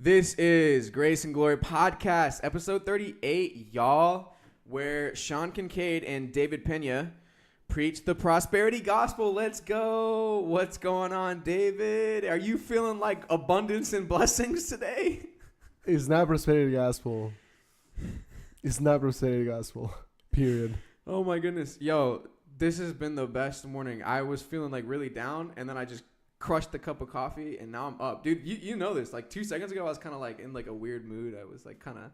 This is Grace and Glory Podcast, episode 38, y'all, where Sean Kincaid and David Pena preach the prosperity gospel. Let's go. What's going on, David? Are you feeling like abundance and blessings today? It's not prosperity gospel. It's not prosperity gospel. Period. Oh, my goodness. Yo, this has been the best morning. I was feeling like really down, and then I just crushed a cup of coffee, and now I'm up. Dude, you know this. Like 2 seconds ago, I was kind of like in like a weird mood. I was like kind of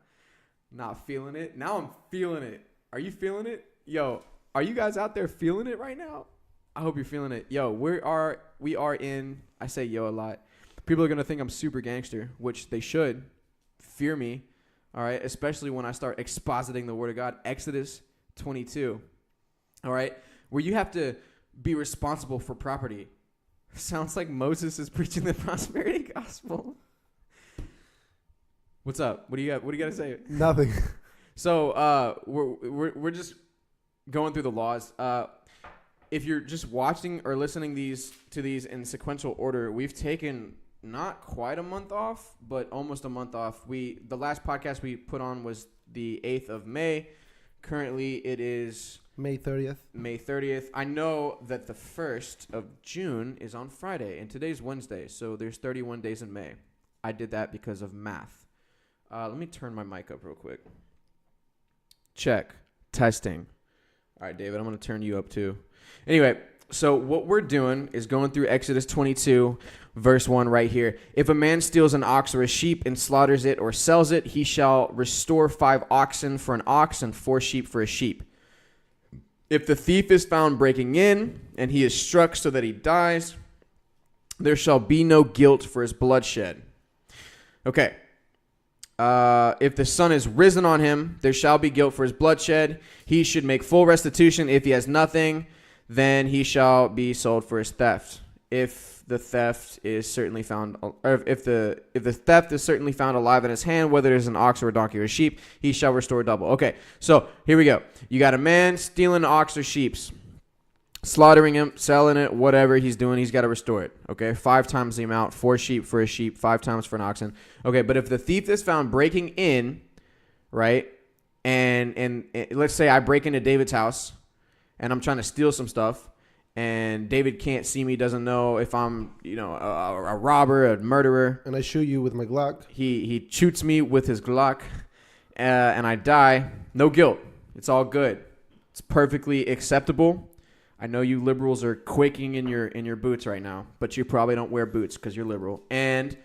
not feeling it. Now I'm feeling it. Are you feeling it? Yo, are you guys out there feeling it right now? I hope you're feeling it. Yo, we are in, I say yo a lot. People are going to think I'm super gangster, which they should. Fear me. All right. Especially when I start expositing the word of God. Exodus 22. All right. Where you have to be responsible for property. Sounds like Moses is preaching the prosperity gospel. What's up? What do you got to say? Nothing. So we're just going through the laws. If you're just watching or listening to these in sequential order, we've taken not quite a month off, but almost a month off. The last podcast we put on was the 8th of May. Currently, it is May 30th. May 30th. I know that the 1st of June is on Friday, and today's Wednesday, so there's 31 days in May. I did that because of math. Let me turn my mic up real quick. Check. Testing. All right, David, I'm going to turn you up too. Anyway, so what we're doing is going through Exodus 22, verse 1 right here. If a man steals an ox or a sheep and slaughters it or sells it, he shall restore 5 oxen for an ox and 4 sheep for a sheep. If the thief is found breaking in and he is struck so that he dies, there shall be no guilt for his bloodshed. Okay. If the sun is risen on him, there shall be guilt for his bloodshed. He should make full restitution. If he has nothing, then he shall be sold for his theft. If the theft is certainly found, or if the theft is certainly found alive in his hand, whether it is an ox or a donkey or a sheep, he shall restore double. Okay, so here we go. You got a man stealing an ox or sheeps, slaughtering him, selling it, whatever he's doing, he's got to restore it. Okay, 5 times the amount, 4 sheep for a sheep, 5 times for an oxen. Okay, but if the thief is found breaking in, right, and let's say I break into David's house and I'm trying to steal some stuff, and David can't see me, doesn't know if I'm, a robber, a murderer. And I shoot you with my Glock. He shoots me with his Glock, and I die. No guilt. It's all good. It's perfectly acceptable. I know you liberals are quaking in your boots right now, but you probably don't wear boots because you're liberal. And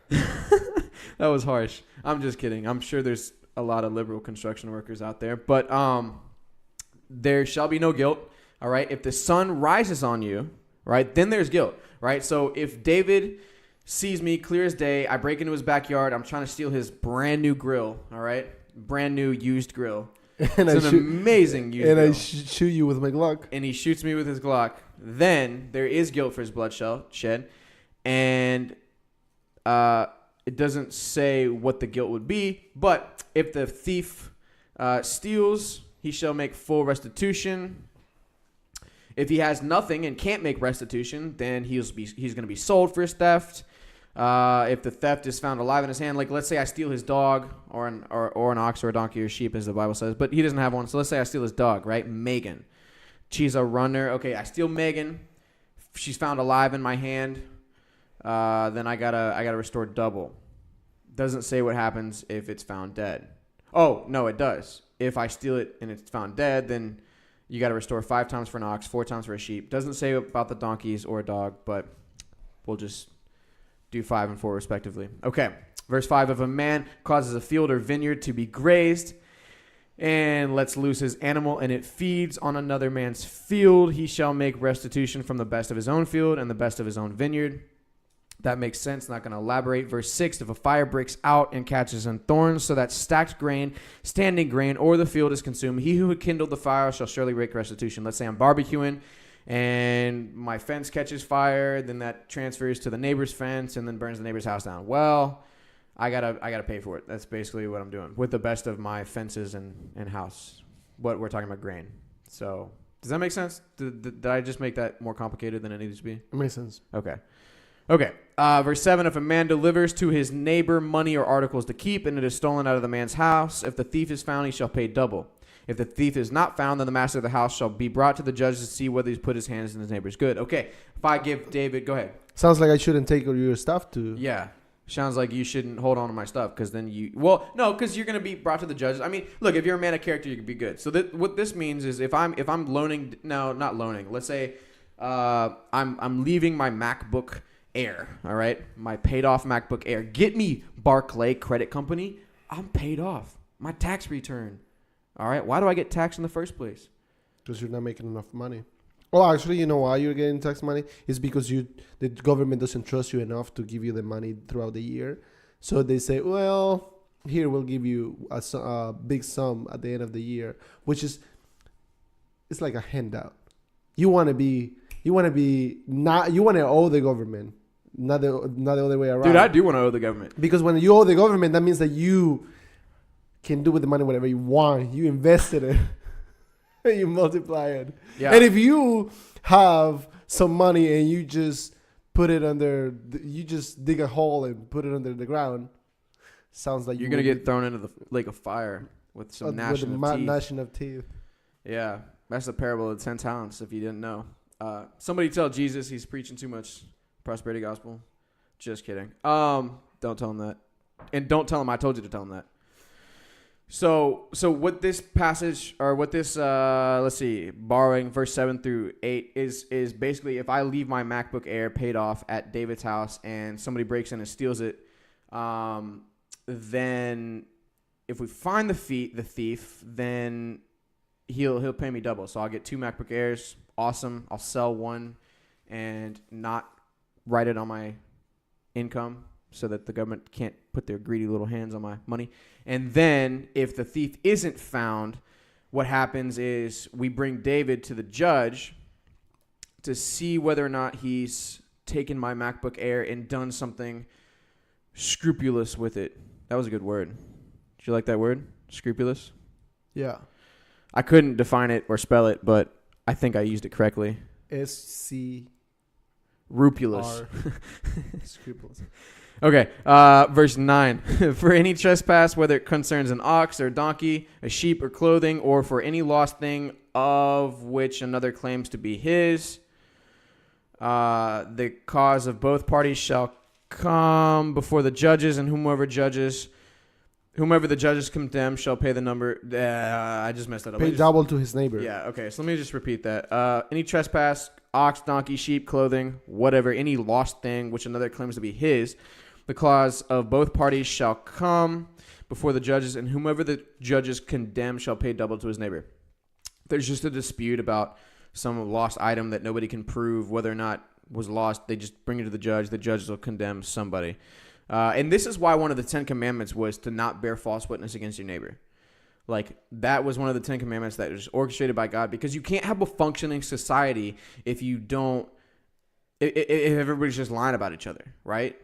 that was harsh. I'm just kidding. I'm sure there's a lot of liberal construction workers out there, but there shall be no guilt. All right. If the sun rises on you, right, then there's guilt. Right. So if David sees me clear as day, I break into his backyard. I'm trying to steal his brand new grill. All right. Brand new used grill. And it's an amazing used grill. And I shoot you with my Glock. And he shoots me with his Glock. Then there is guilt for his bloodshed. And it doesn't say what the guilt would be. But if the thief steals, he shall make full restitution. If he has nothing and can't make restitution, then he's going to be sold for his theft. If the theft is found alive in his hand, like let's say I steal his dog or an ox or a donkey or sheep, as the Bible says, but he doesn't have one. So let's say I steal his dog, right? Megan. She's a runner. Okay, I steal Megan. She's found alive in my hand. Then I gotta restore double. Doesn't say what happens if it's found dead. Oh, no, it does. If I steal it and it's found dead, then you got to restore 5 times for an ox, 4 times for a sheep. Doesn't say about the donkeys or a dog, but we'll just do 5 and 4 respectively. Okay, verse 5, if a man causes a field or vineyard to be grazed and lets loose his animal and it feeds on another man's field, he shall make restitution from the best of his own field and the best of his own vineyard. That makes sense. Not going to elaborate. Verse 6, if a fire breaks out and catches in thorns so that stacked grain, standing grain, or the field is consumed, he who kindled the fire shall surely make restitution. Let's say I'm barbecuing and my fence catches fire, then that transfers to the neighbor's fence and then burns the neighbor's house down. Well, I gotta pay for it. That's basically what I'm doing with the best of my fences and house. What we're talking about, grain. So does that make sense? Did I just make that more complicated than it needed to be? It makes sense. Okay. Okay. Verse 7, if a man delivers to his neighbor money or articles to keep, and it is stolen out of the man's house, if the thief is found, he shall pay double. If the thief is not found, then the master of the house shall be brought to the judge to see whether he's put his hands in his neighbor's good. Okay. If I give David, go ahead. Sounds like I shouldn't take your stuff to. Yeah. Sounds like you shouldn't hold on to my stuff because then because you're going to be brought to the judges. I mean, look, if you're a man of character, you can be good. So what this means is if I'm loaning, no, not loaning. Let's say I'm leaving my MacBook Air, all right? My paid off MacBook Air. Get me Barclay Credit Company. I'm paid off. My tax return. All right? Why do I get taxed in the first place? Because you're not making enough money. Well, actually, you know why you're getting tax money? It's because the government doesn't trust you enough to give you the money throughout the year. So they say, well, here we'll give you a big sum at the end of the year, which is, it's like a handout. You want to owe the government. Not the other way around. Dude, I do want to owe the government. Because when you owe the government, that means that you can do with the money whatever you want. You invested it. And you multiply it. Yeah. And if you have some money and you just put it under, you just dig a hole and put it under the ground, sounds like you're going to get thrown into the lake of fire with some gnashing of teeth. Yeah. That's the parable of the 10 talents, if you didn't know. Somebody tell Jesus he's preaching too much prosperity gospel. Just kidding. Don't tell him that. And don't tell him I told you to tell him that. So what this passage, or what this, borrowing verse 7 through 8 is basically if I leave my MacBook Air paid off at David's house and somebody breaks in and steals it, then if we find the thief, then he'll pay me double. So I'll get 2 MacBook Airs. Awesome. I'll sell one and not write it on my income so that the government can't put their greedy little hands on my money. And then if the thief isn't found, what happens is we bring David to the judge to see whether or not he's taken my MacBook Air and done something scrupulous with it. That was a good word. Did you like that word? Scrupulous? Yeah. I couldn't define it or spell it, but I think I used it correctly. S-C... Rupulous. Scrupulous. Okay, verse 9. For any trespass, whether it concerns an ox or donkey, a sheep or clothing, or for any lost thing of which another claims to be his, the cause of both parties shall come before the judges, and whomever the judges condemn shall pay the number. I just messed that up. Pay double to his neighbor. Yeah, okay, so let me just repeat that. Any trespass, ox, donkey, sheep, clothing, whatever, any lost thing which another claims to be his, the clause of both parties shall come before the judges, and whomever the judges condemn shall pay double to his neighbor. There's just a dispute about some lost item that nobody can prove whether or not was lost. They just bring it to the judge. The judge will condemn somebody. And this is why one of the 10 commandments was to not bear false witness against your neighbor. Like, that was one of the 10 commandments that was orchestrated by God, because you can't have a functioning society if everybody's just lying about each other, right?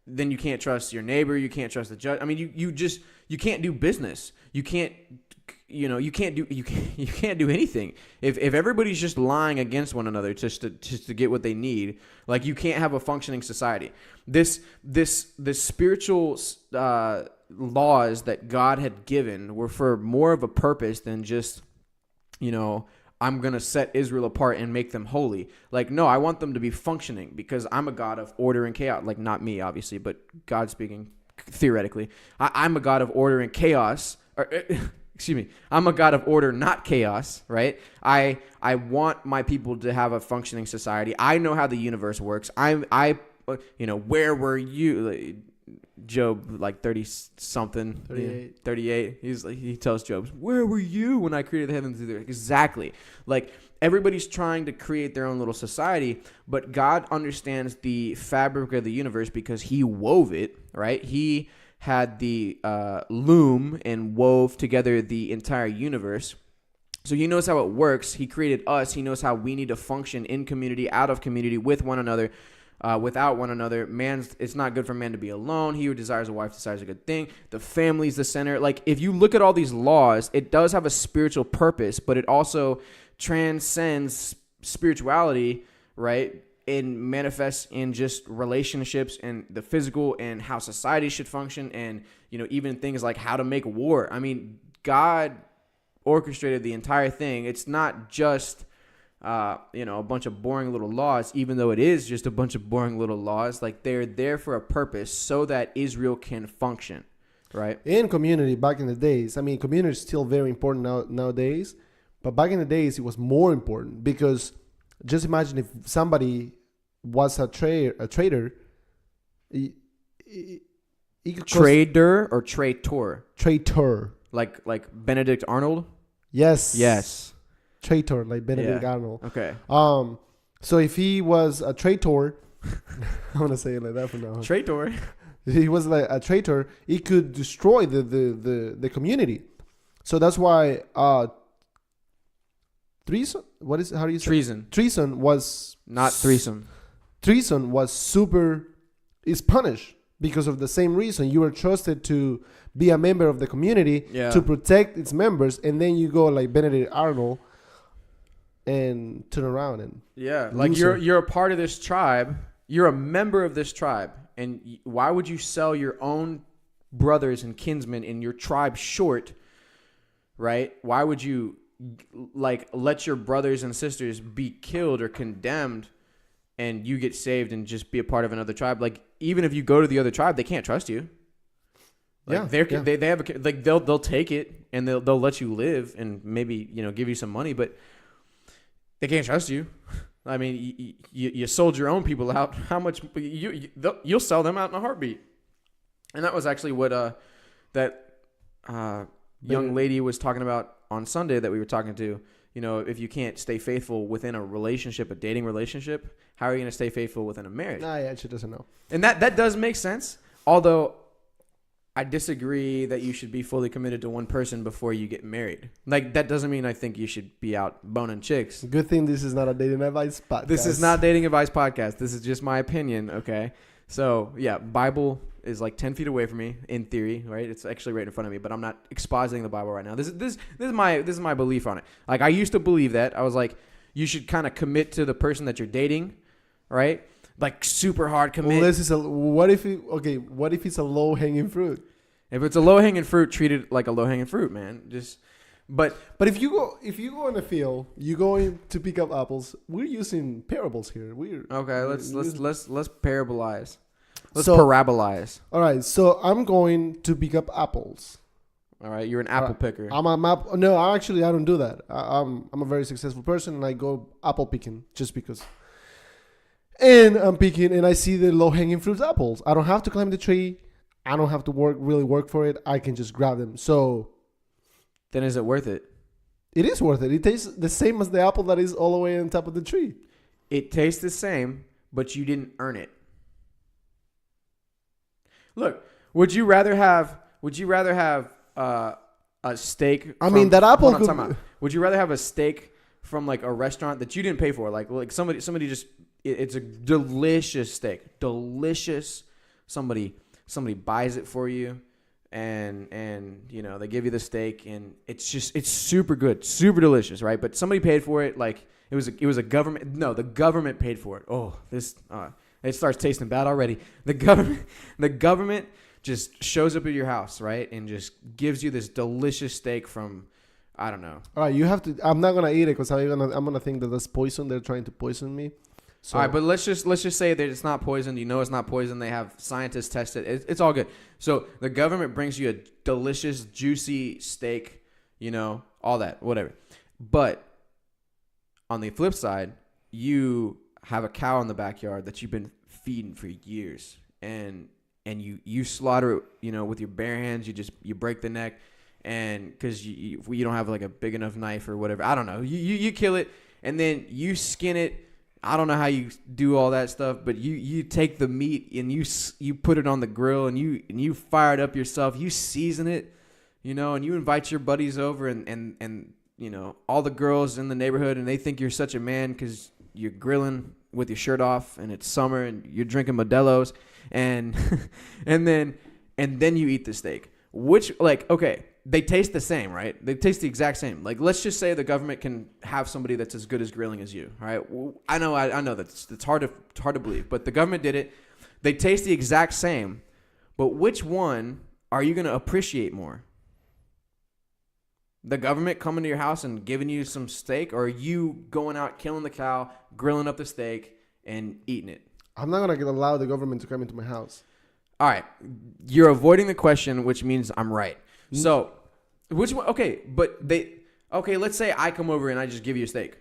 Then you can't trust your neighbor. You can't trust the judge. I mean, you can't do business. You can't do anything. If everybody's just lying against one another just to get what they need, like, you can't have a functioning society. This spiritual laws that God had given were for more of a purpose than just, I'm going to set Israel apart and make them holy. Like, no, I want them to be functioning, because I'm a God of order and chaos. Like, not me, obviously, but God speaking theoretically. I'm a God of order and chaos. Excuse me. I'm a God of order, not chaos, right? I want my people to have a functioning society. I know how the universe works. Where were you? Job, like 30-something. 38. 38. He tells Job, where were you when I created the heavens and the earth? Exactly. Like, everybody's trying to create their own little society, but God understands the fabric of the universe because he wove it, right? He had the loom and wove together the entire universe. So he knows how it works. He created us. He knows how we need to function in community, out of community, with one another, without one another. It's not good for man to be alone. He who desires a wife desires a good thing. The family's the center. Like, if you look at all these laws, it does have a spiritual purpose, but it also transcends spirituality, right? manifests in just relationships and the physical and how society should function, and even things like how to make war. I mean, God orchestrated the entire thing. It's not just a bunch of boring little laws, even though it is just a bunch of boring little laws. Like, they're there for a purpose so that Israel can function, right? In community back in the days, I mean, community is still very important nowadays, but back in the days it was more important, because just imagine if somebody was a trader. He could Trader or traitor? Traitor. Like Benedict Arnold? Yes. Traitor, like Benedict Arnold. Okay. So if he was a traitor, I'm gonna say it like that for now. Traitor. He was like a traitor. He could destroy the community. So that's why treason. What is? How do you say? Treason. Treason was not threesome. Treason is punished because of the same reason. You were trusted to be a member of the community to protect its members, and then you go like Benedict Arnold and turn around and like you're a part of this tribe. You're a member of this tribe, and why would you sell your own brothers and kinsmen in your tribe short? Right? Why would you let your brothers and sisters be killed or condemned, and you get saved and just be a part of another tribe? Like, even if you go to the other tribe, they can't trust you. Like, they have they'll take it and they'll let you live and maybe give you some money, but they can't trust you. I mean, you sold your own people out. How much you'll sell them out in a heartbeat? And that was actually what that young lady was talking about on Sunday that we were talking to. If you can't stay faithful within a relationship, a dating relationship, how are you going to stay faithful within a marriage? Nah, she doesn't know. And that does make sense. Although I disagree that you should be fully committed to one person before you get married. Like, that doesn't mean I think you should be out boning chicks. Good thing this is not a dating advice podcast. This is not dating advice podcast. This is just my opinion, okay? So, yeah, Bible is like 10 feet away from me in theory, right? It's actually right in front of me, but I'm not expositing the Bible right now. This is my belief on it. Like, I used to believe that. I was like, you should kind of commit to the person that you're dating, right? Like, super hard commit. Well, what if it's a low hanging fruit? If it's a low hanging fruit, treat it like a low hanging fruit, man. But if you go in the field, you going to pick up apples. We're using parables here. Let's parabolize. Let's parabolize. All right, so I'm going to pick up apples. All right, you're an apple picker. No, actually, I don't do that. I'm a very successful person, and I go apple picking just because. And I'm picking, and I see the low hanging fruit apples. I don't have to climb the tree. I don't have to really work for it. I can just grab them. So, then is it worth it? It is worth it. It tastes the same as the apple that is all the way on top of the tree. It tastes the same, but you didn't earn it. Look, would you rather have a steak? That apple. Would you rather have a steak from like a restaurant that you didn't pay for, like somebody just? It's a delicious steak, delicious. Somebody buys it for you, and they give you the steak, and it's super good, super delicious, right? But somebody paid for it, like it was a government. No, the government paid for it. Oh, it starts tasting bad already. The government just shows up at your house, right, and just gives you this delicious steak from, I don't know. All right, you have to. I'm not gonna eat it because I'm gonna think that that's poison. They're trying to poison me. So. All right, but let's just say that it's not poison. You know it's not poison. They have scientists test it. It's all good. So the government brings you a delicious, juicy steak, all that, whatever. But on the flip side, you have a cow in the backyard that you've been feeding for years, and you slaughter it, with your bare hands. You break the neck, and because you don't have like a big enough knife or whatever. I don't know. You kill it, and then you skin it. I don't know how you do all that stuff, but you take the meat and you put it on the grill and you fire it up yourself. You season it, and you invite your buddies over and all the girls in the neighborhood, and they think you're such a man because you're grilling with your shirt off and it's summer and you're drinking Modelo's and and then you eat the steak. Which, like, okay, they taste the same, right? They taste the exact same. Like, let's just say the government can have somebody that's as good as grilling as you. All right, I know that's hard to believe, but the government did it. They taste the exact same, but which one are you gonna appreciate more? The government coming to your house and giving you some steak, or you going out killing the cow, grilling up the steak, and eating it? I'm not gonna allow the government to come into my house. All right, you're avoiding the question, which means I'm right. So, which one? Okay, let's say I come over and I just give you a steak.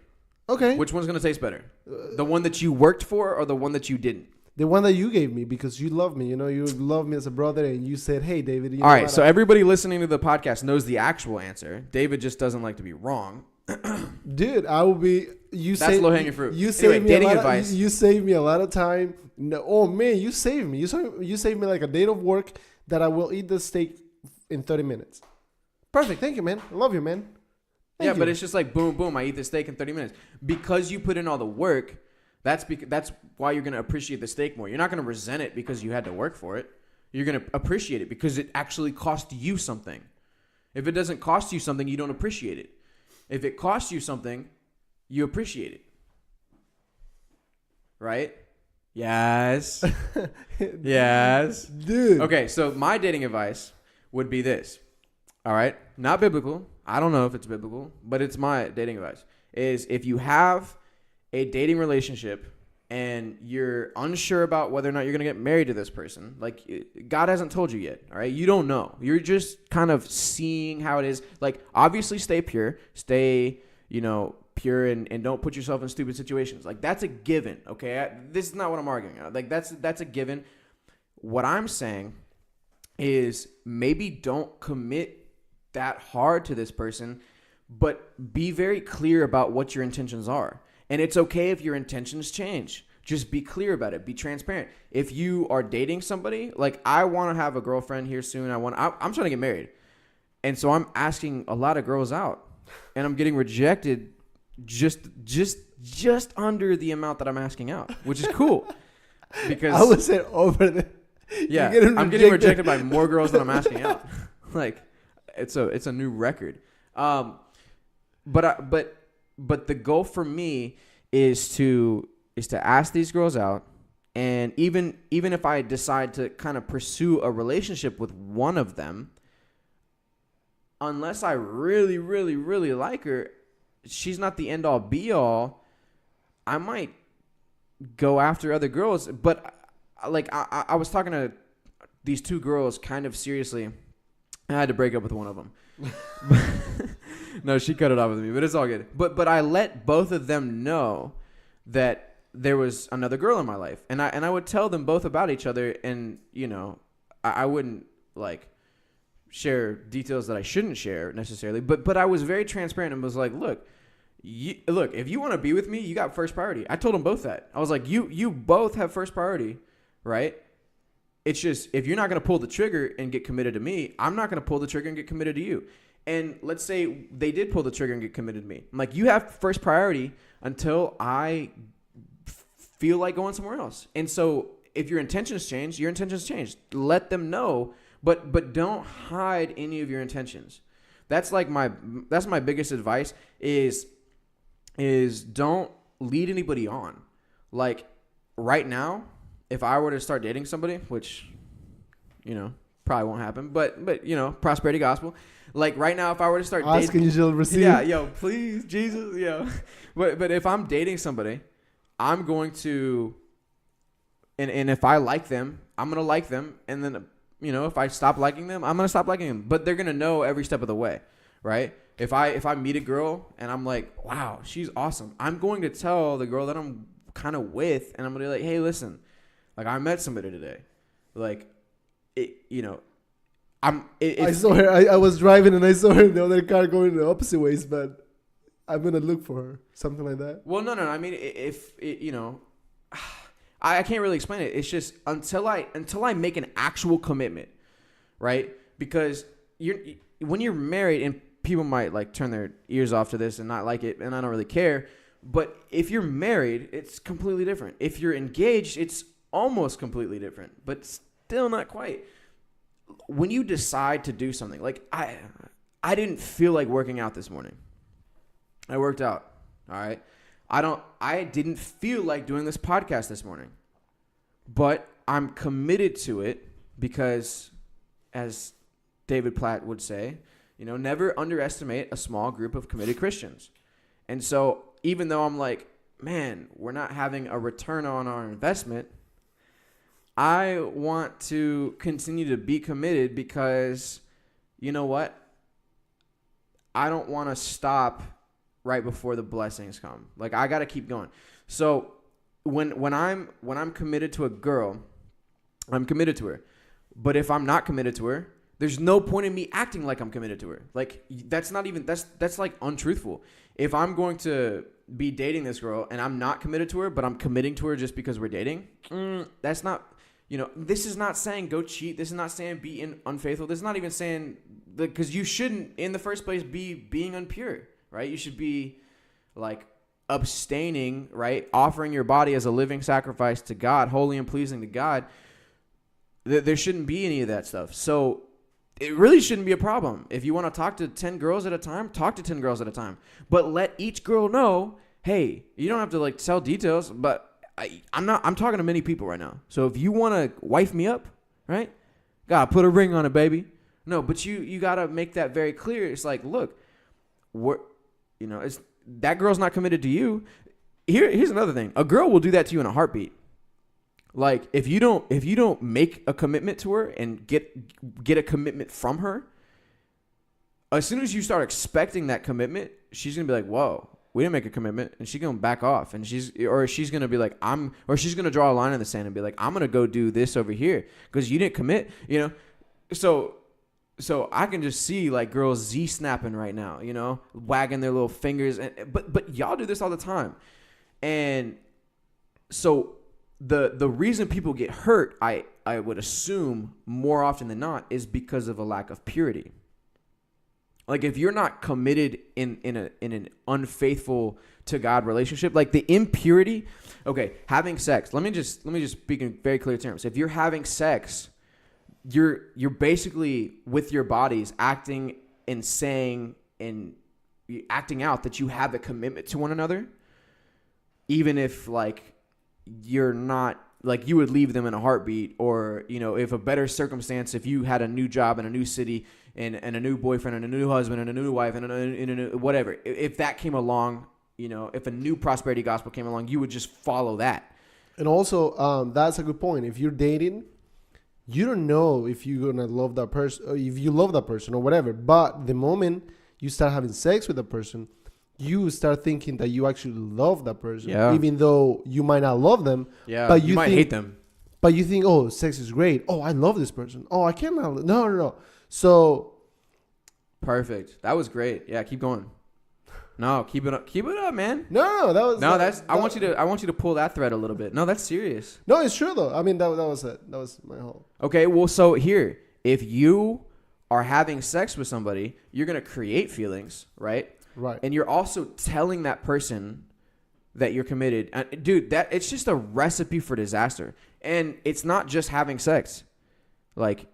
Okay. Which one's gonna taste better? The one that you worked for, or the one that you didn't? The one that you gave me, because you love me. You know, you love me as a brother, and you said, "Hey, David." You know all right, so everybody listening to the podcast knows the actual answer. David just doesn't like to be wrong. Dude, I will be. That's low hanging fruit. You saved me dating a lot advice. You saved me a lot of time. No, oh man, you saved me. You saved me like a day of work that I will eat the steak in 30 minutes. Perfect. Thank you, man. I love you, man. Thank you. But it's just like boom, boom. I eat the steak in 30 minutes because you put in all the work. That's why you're gonna appreciate the steak more. You're not gonna resent it because you had to work for it. You're gonna appreciate it because it actually cost you something. If it doesn't cost you something, you don't appreciate it. If it costs you something, you appreciate it. Right? Yes. Yes. Dude. Okay, so my dating advice would be this. All right? Not biblical. I don't know if it's biblical, but it's my dating advice. Is if you have a dating relationship and you're unsure about whether or not you're going to get married to this person, like God hasn't told you yet, all right? You don't know. You're just kind of seeing how it is. Like, obviously stay pure. Stay, pure and don't put yourself in stupid situations. Like, that's a given, okay? This is not what I'm arguing about. Like, that's a given. What I'm saying is maybe don't commit that hard to this person, but be very clear about what your intentions are. And it's okay if your intentions change. Just be clear about it. Be transparent. If you are dating somebody, like I want to have a girlfriend here soon. I'm trying to get married. And so I'm asking a lot of girls out, and I'm getting rejected just under the amount that I'm asking out, which is cool. Because I would say over the. Yeah, I'm getting rejected by more girls than I'm asking out. Like, it's a new record. But the goal for me is to ask these girls out, and even if I decide to kind of pursue a relationship with one of them, unless I really, really, really like her, she's not the end all be all. I might go after other girls, but like I was talking to these two girls kind of seriously. I had to break up with one of them. No, she cut it off with me, but it's all good. But I let both of them know that there was another girl in my life, and I would tell them both about each other, and I wouldn't like share details that I shouldn't share necessarily, but I was very transparent and was like, look, if you want to be with me, you got first priority. I told them both that. I was like, you both have first priority, right? It's just, if you're not going to pull the trigger and get committed to me, I'm not going to pull the trigger and get committed to you. And let's say they did pull the trigger and get committed to me. I'm like, you have first priority until I feel like going somewhere else. And so if your intentions change, your intentions change. Let them know, but don't hide any of your intentions. That's my biggest advice is don't lead anybody on. Like right now, if I were to start dating somebody, which, probably won't happen, but prosperity gospel. Like right now, if I were to start dating, asking you shall receive. Yeah, yo, please, Jesus, yo. But if I'm dating somebody, I'm going to, and if I like them, I'm gonna like them, and then if I stop liking them, I'm gonna stop liking them. But they're gonna know every step of the way, right? If I meet a girl and I'm like, wow, she's awesome, I'm going to tell the girl that I'm kind of with, and I'm gonna be like, hey, listen, like I met somebody today, like I saw her. I was driving and I saw her in the other car going the opposite ways, but I'm gonna look for her, something like that. Well, no. I mean, I can't really explain it. It's just until I make an actual commitment, right? Because when you're married, and people might like turn their ears off to this and not like it, and I don't really care. But if you're married, it's completely different. If you're engaged, it's almost completely different, but still not quite. When you decide to do something, like I didn't feel like working out this morning. I worked out. All right. I didn't feel like doing this podcast this morning, but I'm committed to it because, as David Platt would say, never underestimate a small group of committed Christians. And so even though I'm like, man, we're not having a return on our investment, I want to continue to be committed because, you know what? I don't want to stop right before the blessings come. Like, I got to keep going. So when I'm committed to a girl, I'm committed to her. But if I'm not committed to her, there's no point in me acting like I'm committed to her. Like, that's like untruthful. If I'm going to be dating this girl and I'm not committed to her, but I'm committing to her just because we're dating, that's not, this is not saying go cheat. This is not saying be unfaithful. This is not even saying, because you shouldn't in the first place be being impure, right? You should be like abstaining, right? Offering your body as a living sacrifice to God, holy and pleasing to God. There shouldn't be any of that stuff. So it really shouldn't be a problem. If you want to talk to 10 girls at a time, talk to 10 girls at a time. But let each girl know, hey, you don't have to like tell details, but I'm talking to many people right now. So if you want to wife me up, right? Gotta put a ring on it, baby. No, but you gotta make that very clear. It's like, look, it's that girl's not committed to you. Here's another thing. A girl will do that to you in a heartbeat. Like, if you don't make a commitment to her and get a commitment from her, as soon as you start expecting that commitment, she's gonna be like, whoa, we didn't make a commitment, and she's gonna back off, and she's gonna be like, she's gonna draw a line in the sand and be like, I'm gonna go do this over here because you didn't commit, So I can just see like girls Z-snapping right now, wagging their little fingers, but y'all do this all the time, and so the reason people get hurt, I would assume more often than not, is because of a lack of purity. Like, if you're not committed in an unfaithful to God relationship, like the impurity, okay, having sex. Let me just speak in very clear terms. If you're having sex, you're basically with your bodies acting and saying and acting out that you have a commitment to one another, even if like you're not, like you would leave them in a heartbeat, or if a better circumstance, if you had a new job in a new city and a new boyfriend and a new husband and a new wife and a whatever, if that came along, if a new prosperity gospel came along, you would just follow that. And also, that's a good point. If you're dating, you don't know if you're gonna love that person, or if you love that person or whatever. But the moment you start having sex with a person, you start thinking that you actually love that person, even though you might not love them. Yeah, but you might hate them. But you think, oh, sex is great. Oh, I love this person. Oh, I cannot. No. So perfect. That was great. Yeah, keep going. No, keep it up. Keep it up, man. No, that was. No, that's. I want you to pull that thread a little bit. No, that's serious. No, it's true though. I mean, that was it. That was my whole. Okay, well, so here, if you are having sex with somebody, you're gonna create feelings, right? Right. And you're also telling that person that you're committed. Dude, it's just a recipe for disaster. And it's not just having sex. Like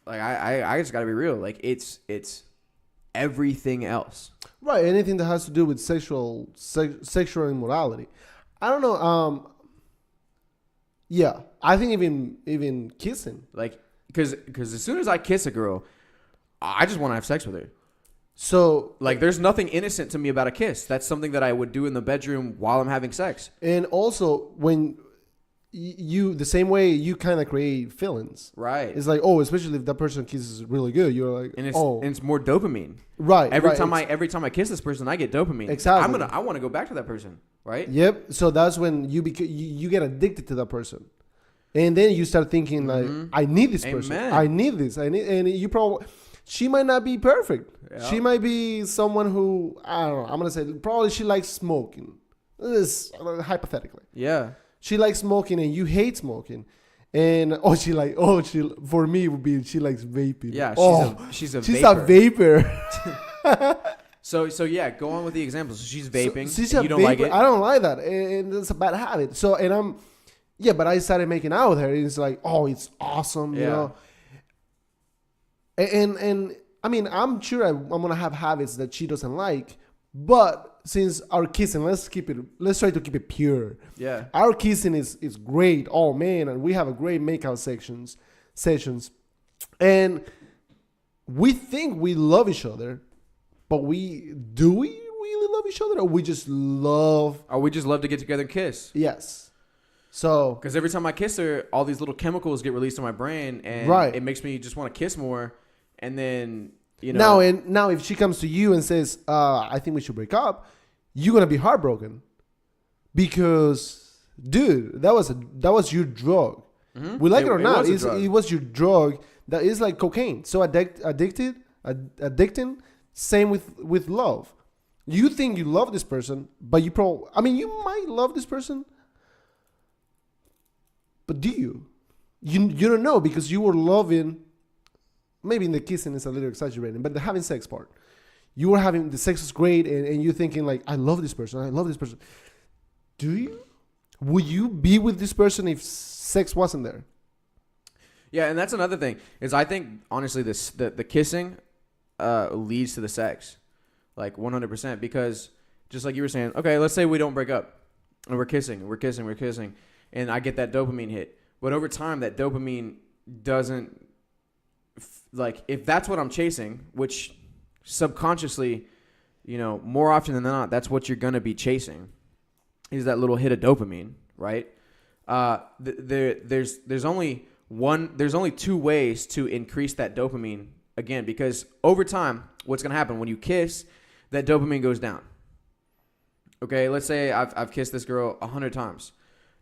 I just got to be real. Like it's everything else. Right. Anything that has to do with sexual immorality. I don't know. Yeah. I think even kissing. Like, because as soon as I kiss a girl, I just want to have sex with her. So, like, there's nothing innocent to me about a kiss. That's something that I would do in the bedroom while I'm having sex. And also, when you, the same way you kind of create feelings. Right. It's like, oh, especially if that person kisses really good, you're like, and it's more dopamine. Right. Every time I kiss this person, I get dopamine. Exactly. I want to go back to that person. Right. Yep. So that's when you get addicted to that person. And then you start thinking like, I need this person. I need this. And you probably, she might not be perfect. Yeah. She might be someone who, I don't know, I'm going to say probably she likes smoking. This is hypothetically. Yeah. She likes smoking and you hate smoking. And for me it would be she likes vaping. Yeah, she's a vapor. So yeah, go on with the example. So she's vaping. So she's you don't like it? I don't like that. And it's a bad habit. So, but I started making out with her. And it's like, oh, it's awesome, you know. And I mean, I'm sure I'm gonna have habits that she doesn't like, but since our kissing, let's try to keep it pure. Yeah. Our kissing is great. Oh man, and we have a great makeout sessions, and we think we love each other, but do we really love each other, or we just love? Or we just love to get together and kiss. Yes. So, because every time I kiss her, all these little chemicals get released in my brain, and right. it makes me just want to kiss more. And then, you know, now if she comes to you and says, "I think we should break up," you're gonna be heartbroken because, dude, that was your drug. Mm-hmm. We like it or not, it was your drug. That is like cocaine. So addicting. Same with love. You think you love this person, but you might love this person. But do you? You don't know because you were loving. Maybe in the kissing is a little exaggerating, but the having sex part, you were having the sex is great, and you're thinking like, I love this person. I love this person. Do you? Would you be with this person if sex wasn't there? Yeah, and that's another thing is I think honestly the kissing leads to the sex, like 100%, because just like you were saying, okay, let's say we don't break up, and we're kissing, and I get that dopamine hit. But over time, that dopamine doesn't, like, if that's what I'm chasing, which subconsciously, you know, more often than not, that's what you're going to be chasing, is that little hit of dopamine, right? There's only two ways to increase that dopamine, again, because over time, what's going to happen when you kiss, that dopamine goes down. Okay, let's say I've kissed this girl 100 times.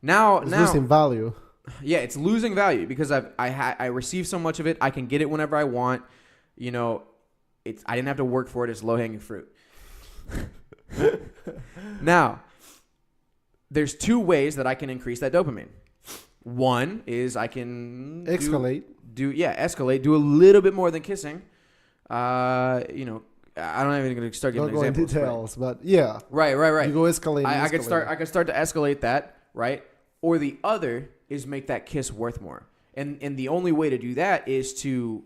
Now it's losing value. Yeah, it's losing value because I receive so much of it. I can get it whenever I want. You know, I didn't have to work for it. It's low-hanging fruit. Now, there's two ways that I can increase that dopamine. One is I can escalate. Escalate. Do a little bit more than kissing. You know, I don't even going to start giving examples. Don't go in details, but yeah. Right. You go escalate. I could start to escalate that, right? Or the other is make that kiss worth more. And the only way to do that is to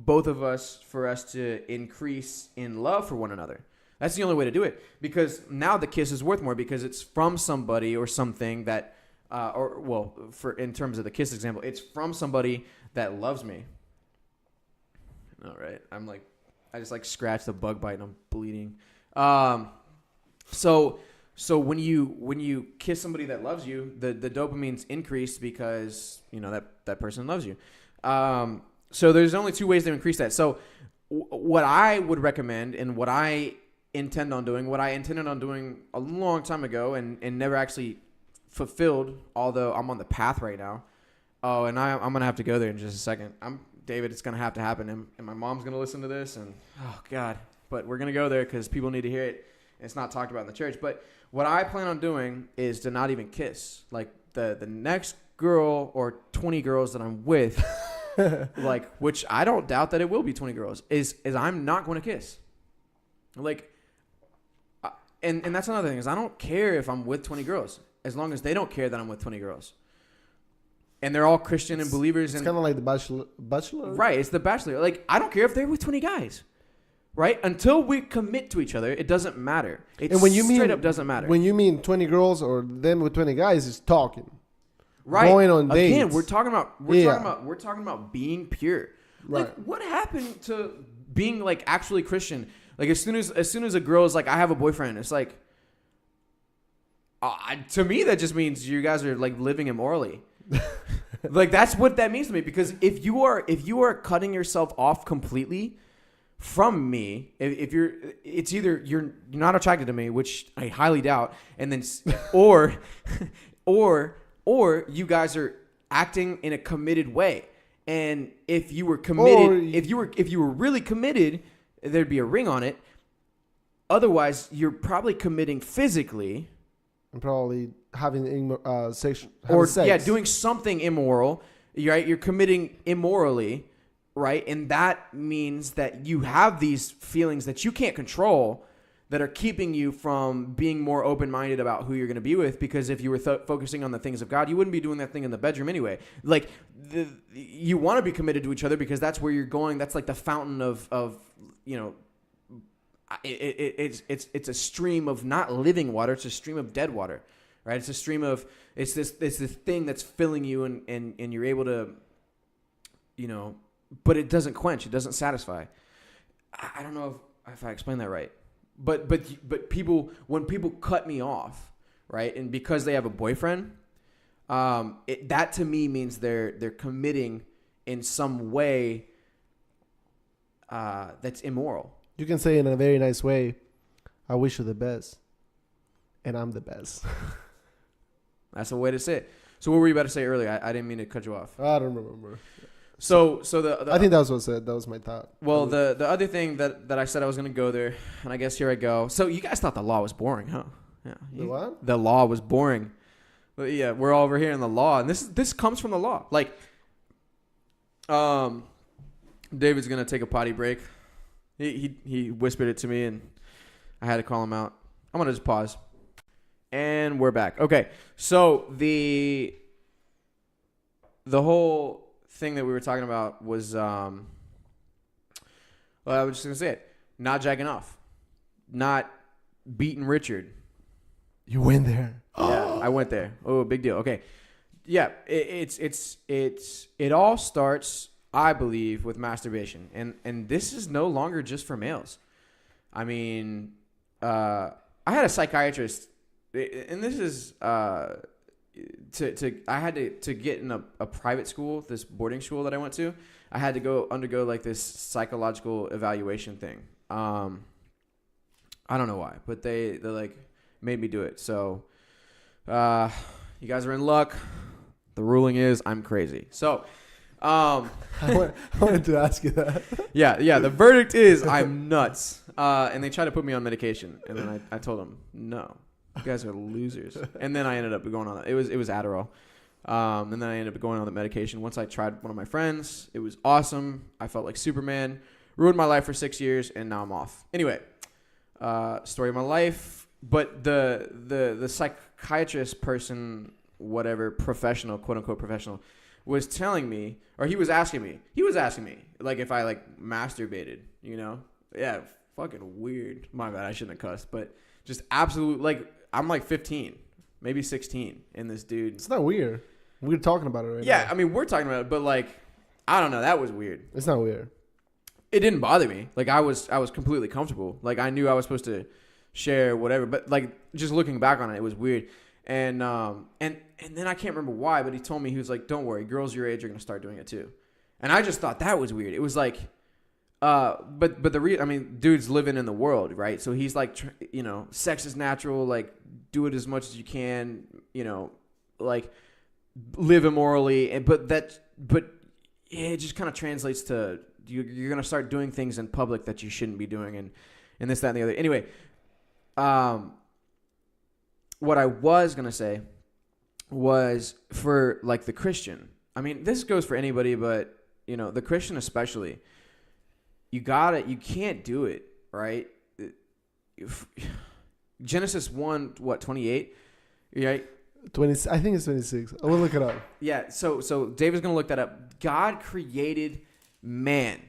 for us to increase in love for one another. That's the only way to do it, because now the kiss is worth more because it's from somebody or something that, in terms of the kiss example, it's from somebody that loves me. All right. I just scratched a bug bite and I'm bleeding. So when you kiss somebody that loves you, the dopamine's increased because, you know, that person loves you. So there's only two ways to increase that. So what I would recommend and what I intended on doing a long time ago and never actually fulfilled, although I'm on the path right now. Oh, and I'm going to have to go there in just a second. David, it's going to have to happen. And my mom's going to listen to this. And, oh, God. But we're going to go there because people need to hear it. It's not talked about in the church. But what I plan on doing is to not even kiss. Like, the next girl or 20 girls that I'm with, like, which I don't doubt that it will be 20 girls, is I'm not going to kiss. Like, and that's another thing, is I don't care if I'm with 20 girls as long as they don't care that I'm with 20 girls. And they're all Christian and believers. It's kind of like the Bachelor. Right, it's the Bachelor. Like, I don't care if they're with 20 guys. Right? Until we commit to each other, it doesn't matter. It straight up doesn't matter. When you mean 20 girls or them with 20 guys, is talking. Right. Going on dates. Again, we're talking about being pure. Right. Like, what happened to being like actually Christian? Like, as soon as a girl is like, I have a boyfriend, it's like, to me that just means you guys are like living immorally. Like, that's what that means to me, because if you are cutting yourself off completely from me, it's either you're not attracted to me, which I highly doubt, and then or you guys are acting in a committed way. And if you were committed, if you were really committed, there'd be a ring on it. Otherwise, you're probably committing physically. And probably having sex. Yeah, doing something immoral. Right? You're committing immorally, right? And that means that you have these feelings that you can't control that are keeping you from being more open-minded about who you're going to be with. Because if you were focusing on the things of God, you wouldn't be doing that thing in the bedroom anyway. Like you want to be committed to each other because that's where you're going. That's like the fountain of it's a stream of not living water. It's a stream of dead water, right? It's a stream of it's this thing that's filling you and you're able to, but it doesn't quench. It doesn't satisfy. I don't know if I explained that right. But people, when people cut me off, right, and because they have a boyfriend, that to me means they're committing in some way that's immoral. You can say in a very nice way, "I wish you the best, and I'm the best." That's a way to say it. So what were you about to say earlier? I didn't mean to cut you off. I don't remember. So the I think that was what I said. That was my thought. Well, the other thing that I said I was going to go there, and I guess here I go. So you guys thought the law was boring, huh? Yeah. The what? The law was boring. But yeah, we're all over here in the law, and this comes from the law. Like, David's going to take a potty break. He whispered it to me, and I had to call him out. I'm going to just pause. And we're back. Okay, so the whole thing that we were talking about was, I was just going to say it, not jacking off, not beating Richard. You went there. Yeah, I went there. Oh, big deal. Okay. Yeah, it all starts, I believe, with masturbation. And this is no longer just for males. I mean, I had a psychiatrist, and this is I had to get in a private school, this boarding school that I went to. I had to undergo like this psychological evaluation thing. I don't know why, but they like made me do it. So you guys are in luck. The ruling is I'm crazy. So I wanted to ask you that. Yeah. The verdict is I'm nuts. And they tried to put me on medication, and then I told them no. You guys are losers. And then I ended up going on it. It was Adderall. And then I ended up going on the medication. Once I tried one of my friends, it was awesome. I felt like Superman. Ruined my life for 6 years, and now I'm off. Anyway, story of my life. But the psychiatrist person, whatever, professional, quote unquote professional, was telling me, or he was asking me, like if I like masturbated, Yeah, fucking weird. My bad, I shouldn't have cussed, but just absolute, like, I'm like 15, maybe 16, and this dude. It's not weird. We're talking about it right now. Yeah, I mean, we're talking about it, but like, I don't know, that was weird. It's not weird. It didn't bother me. Like, I was completely comfortable. Like, I knew I was supposed to share whatever, but like, just looking back on it, it was weird. And then I can't remember why, but he told me, he was like, don't worry, girls your age are going to start doing it too. And I just thought that was weird. It was like, but dude's living in the world, right? So he's like, sex is natural, like, do it as much as you can, like, live immorally. But it just kind of translates to you're going to start doing things in public that you shouldn't be doing, and this, that, and the other. Anyway, what I was going to say was for, like, the Christian. I mean, this goes for anybody, but, the Christian especially. You can't do it, right? Genesis 1:28, right? 20. I think it's 26. I will look it up. Yeah, so David's going to look that up. God created man,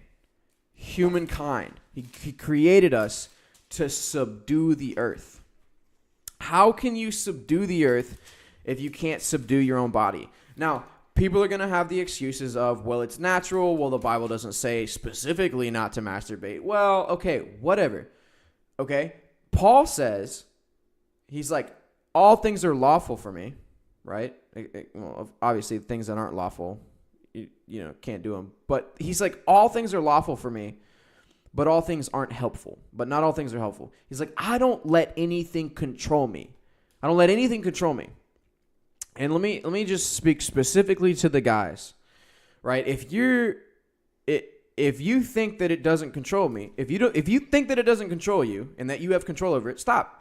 humankind. He created us to subdue the earth. How can you subdue the earth if you can't subdue your own body? Now, people are going to have the excuses of, well, it's natural. Well, the Bible doesn't say specifically not to masturbate. Well, okay, whatever. Okay? Paul says, he's like, all things are lawful for me, right? Well, obviously, things that aren't lawful, you can't do them. But he's like, all things are lawful for me, but all things aren't helpful. But not all things are helpful. He's like, I don't let anything control me. I don't let anything control me. And let me just speak specifically to the guys, right? If you think that it doesn't control me, if you think that it doesn't control you and that you have control over it, stop.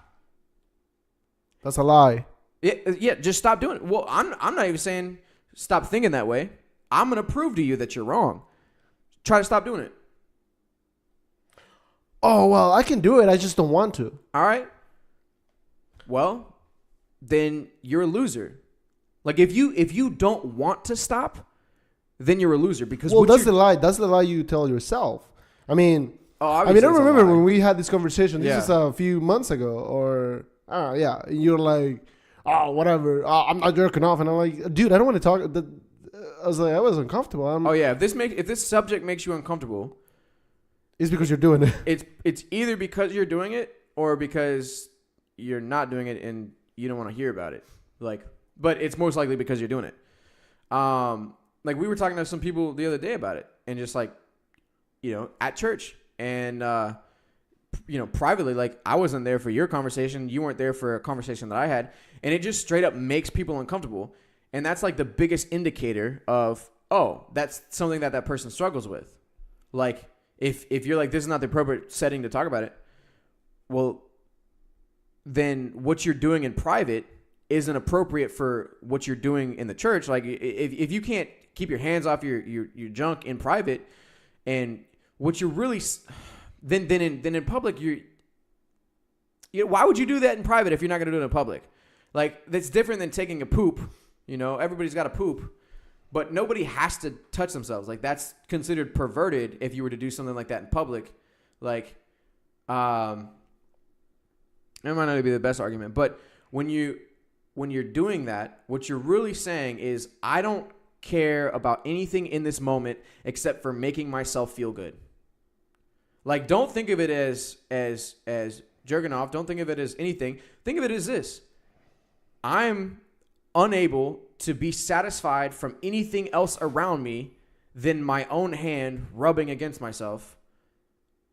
That's a lie. Yeah, just stop doing it. Well, I'm not even saying stop thinking that way. I'm gonna prove to you that you're wrong. Try to stop doing it. oh, well, I can do it. I just don't want to. All right. Well, then you're a loser. Like if you don't want to stop, then you're a loser because that's the lie. That's the lie you tell yourself. I mean, I remember when we had this conversation. This is a few months ago, or you're like, oh, whatever. I'm not jerking off, and I'm like, dude, I don't want to talk. I was like, I was uncomfortable. If this subject makes you uncomfortable, it's because you're doing it. It's either because you're doing it or because you're not doing it and you don't want to hear about it. But it's most likely because you're doing it. Like we were talking to some people the other day about it, and just like, at church, and privately, like I wasn't there for your conversation, you weren't there for a conversation that I had, and it just straight up makes people uncomfortable, and that's like the biggest indicator of, oh, that's something that person struggles with. Like if you're like, this is not the appropriate setting to talk about it, well, then what you're doing in private isn't appropriate for what you're doing in the church. Like if you can't keep your hands off your junk in private, and what you're really then in public, why would you do that in private if you're not going to do it in public? Like that's different than taking a poop. Everybody's got a poop, but nobody has to touch themselves. Like that's considered perverted if you were to do something like that in public. Like it might not be the best argument, but when you're doing that, what you're really saying is, I don't care about anything in this moment except for making myself feel good. Like, don't think of it as jerking off. Don't think of it as anything. Think of it as this. I'm unable to be satisfied from anything else around me than my own hand rubbing against myself.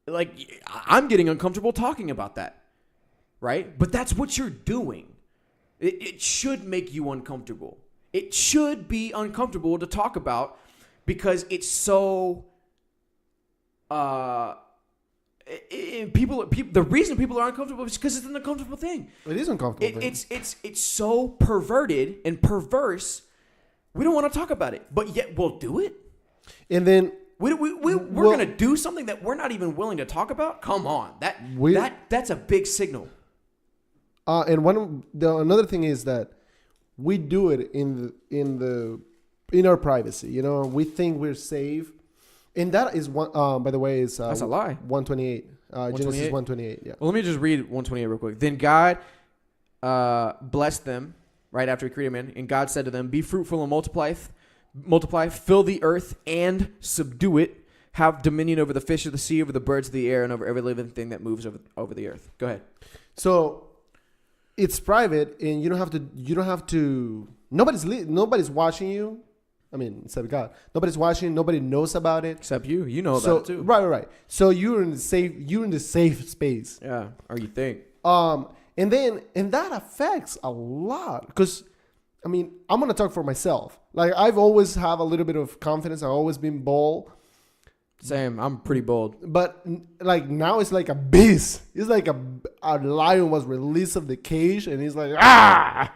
Like, I'm getting uncomfortable talking about that, right? But that's what you're doing. It should make you uncomfortable. It should be uncomfortable to talk about because it's so. The reason people are uncomfortable is because it's an uncomfortable thing. It is uncomfortable. It's so perverted and perverse. We don't want to talk about it, but yet we'll do it. And then we're gonna do something that we're not even willing to talk about. Come on, that's a big signal. And another thing is that we do it in our privacy. We think we're safe, and that is one. By the way, is that's a lie. 128. Genesis 128. Yeah. Well, let me just read 128 real quick. Then God blessed them right after He created man, and God said to them, "Be fruitful and multiply, fill the earth and subdue it. Have dominion over the fish of the sea, over the birds of the air, and over every living thing that moves over the earth." Go ahead. So it's private, and you don't have to. Nobody's watching you. I mean, except God. Nobody's watching. Nobody knows about it except you. You know about it too. Right. So you're in the safe space. Yeah, or you think. And that affects a lot because, I mean, I'm gonna talk for myself. Like I've always have a little bit of confidence. I've always been bold. Same. I'm pretty bold. But like now it's like a beast. It's like a lion was released of the cage and he's like, ah!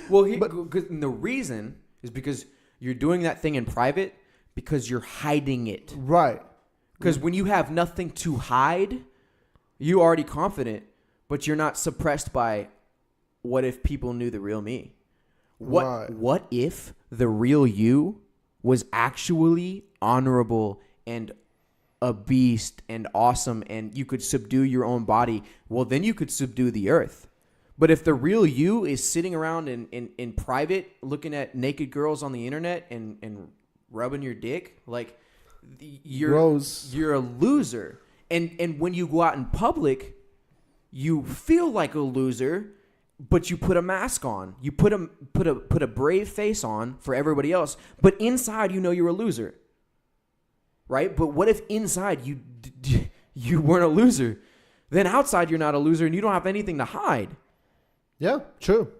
Well, the reason is because you're doing that thing in private because you're hiding it. Right. Because when you have nothing to hide, you're already confident, but you're not suppressed by what if people knew the real me? What if the real you was actually honorable and a beast and awesome and you could subdue your own body? Well, then you could subdue the earth. But if the real you is sitting around in private looking at naked girls on the internet and rubbing your dick, like you're a loser. And when you go out in public, you feel like a loser, but you put a mask on. You put a brave face on for everybody else, but inside you're a loser. Right? But what if inside you weren't a loser? Then outside you're not a loser and you don't have anything to hide. Yeah, true.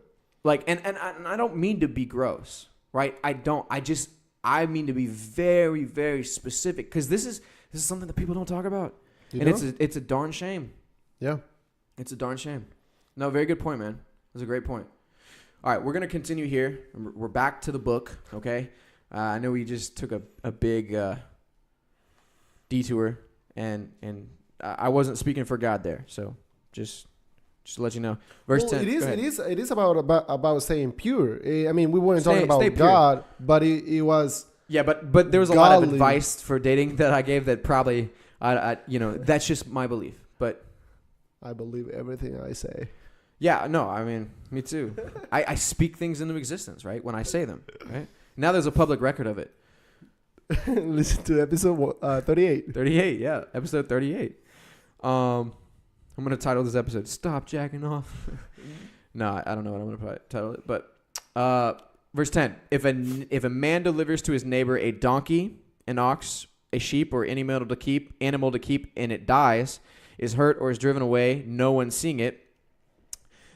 Like and I don't mean to be gross, right? I mean to be very, very specific because this is something that people don't talk about. It's a darn shame. Yeah. It's a darn shame. No, very good point, man. That's a great point. All right, we're going to continue here. We're back to the book, okay? I know we just took a big detour and I wasn't speaking for God there. So just to let you know. Verse 10. It is about staying pure. I mean, we weren't talking about stay pure. God, but it was. Yeah, but there was a lot of advice for dating that I gave that probably that's just my belief. But I believe everything I say. Yeah, no, I mean, me too. I speak things into existence, right? When I say them, right? Now there's a public record of it. Listen to episode 38. 38, yeah, episode 38. I'm gonna title this episode "Stop Jacking Off." No, I don't know what I'm gonna title it, but verse 10: If a man delivers to his neighbor a donkey, an ox, a sheep, or any animal to keep, and it dies, is hurt, or is driven away, no one seeing it,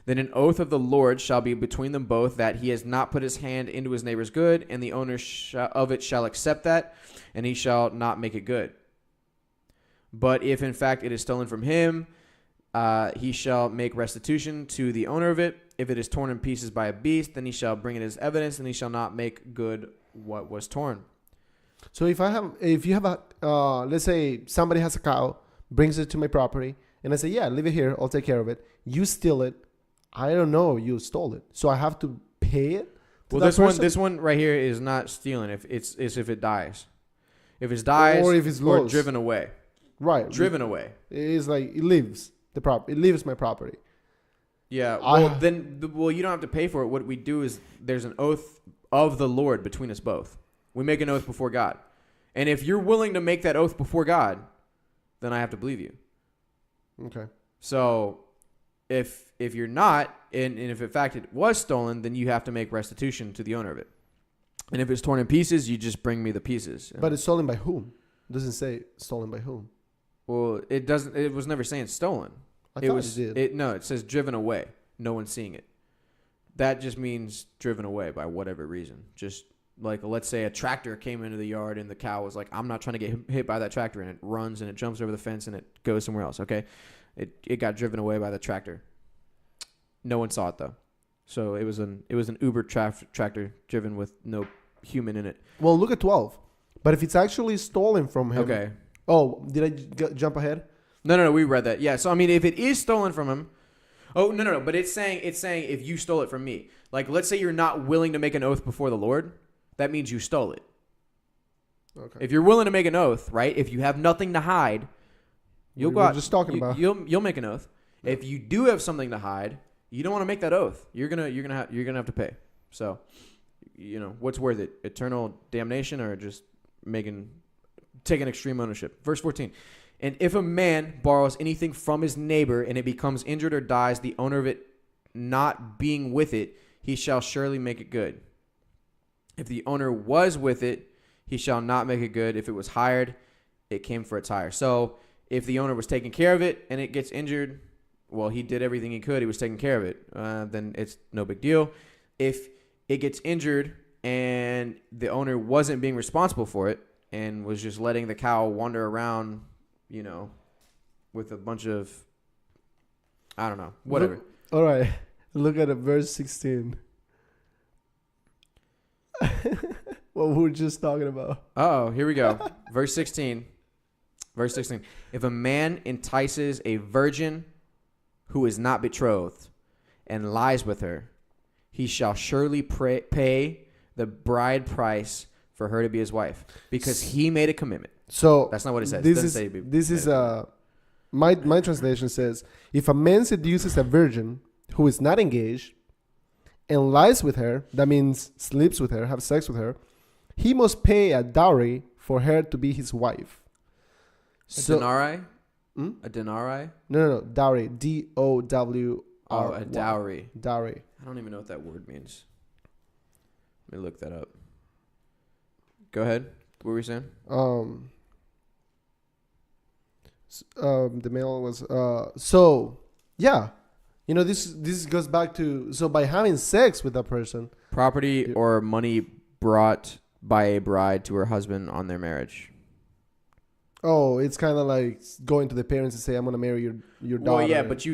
then an oath of the Lord shall be between them both, that he has not put his hand into his neighbor's good, and the owner of it shall accept that, and he shall not make it good. But if in fact it is stolen from him, he shall make restitution to the owner of it. If it is torn in pieces by a beast, then he shall bring it as evidence, and he shall not make good what was torn. So if you have a, let's say somebody has a cow, brings it to my property, and I say, yeah, leave it here, I'll take care of it. You steal it. I don't know you stole it, so I have to pay it. Well, this one right here is not stealing. If it dies, if it dies, or if it's or lost. driven away, right? Driven away. It is like it leaves It leaves my property. Yeah. Well, you don't have to pay for it. What we do is there's an oath of the Lord between us both. We make an oath before God, and if you're willing to make that oath before God, then I have to believe you. Okay. So. If you're not, and if in fact it was stolen, then you have to make restitution to the owner of it. And if it's torn in pieces, you just bring me the pieces. But it's stolen by whom? It doesn't say stolen by whom. Well, it doesn't. It was never saying stolen. I thought it did. No, it says driven away. No one's seeing it. That just means driven away by whatever reason. Just like, let's say a tractor came into the yard and the cow was like, I'm not trying to get hit by that tractor, and it runs and it jumps over the fence and it goes somewhere else. Okay. It got driven away by the tractor. No one saw it though, so it was an Uber tractor driven with no human in it. Well, look at 12. But if it's actually stolen from him, okay. Oh, did I jump ahead? No, we read that. Yeah, so I mean, if it is stolen from him, no, but it's saying if you stole it from me, like let's say you're not willing to make an oath before the Lord, that means you stole it. Okay. If you're willing to make an oath, right? If you have nothing to hide. You'll go out. Just talking about. You'll make an oath. Yeah. If you do have something to hide, you don't want to make that oath. You're gonna have to pay. So, what's worth it? Eternal damnation or just taking extreme ownership? Verse 14. And if a man borrows anything from his neighbor and it becomes injured or dies, the owner of it not being with it, he shall surely make it good. If the owner was with it, he shall not make it good. If it was hired, it came for its hire. So. If the owner was taking care of it and it gets injured, well, he did everything he could. He was taking care of it. Then it's no big deal. If it gets injured and the owner wasn't being responsible for it and was just letting the cow wander around, with a bunch of, I don't know, whatever. All right. Look at verse 16. What we were just talking about. Oh, here we go. Verse 16. Verse 16, if a man entices a virgin who is not betrothed and lies with her, he shall surely pay the bride price for her to be his wife because he made a commitment. So that's not what it says. My translation says, if a man seduces a virgin who is not engaged and lies with her, that means sleeps with her, have sex with her, he must pay a dowry for her to be his wife. Denarii? A denarii? No. Dowry. DOWRY. Oh, a dowry. Dowry. I don't even know what that word means. Let me look that up. Go ahead. What were we saying? The male was so yeah. This goes back to, so by having sex with that person, property or money brought by a bride to her husband on their marriage. Oh, it's kind of like going to the parents and say, "I'm going to marry your daughter." Well, yeah, but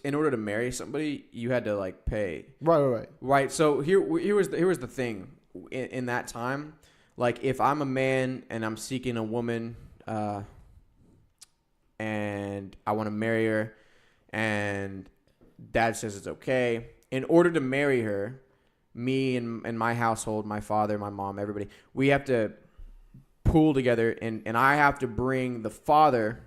in order to marry somebody, you had to like pay. Right. So here was the thing in that time. Like, if I'm a man and I'm seeking a woman, and I want to marry her, and dad says it's okay. In order to marry her, me and my household, my father, my mom, everybody, we have to pool together, and I have to bring the father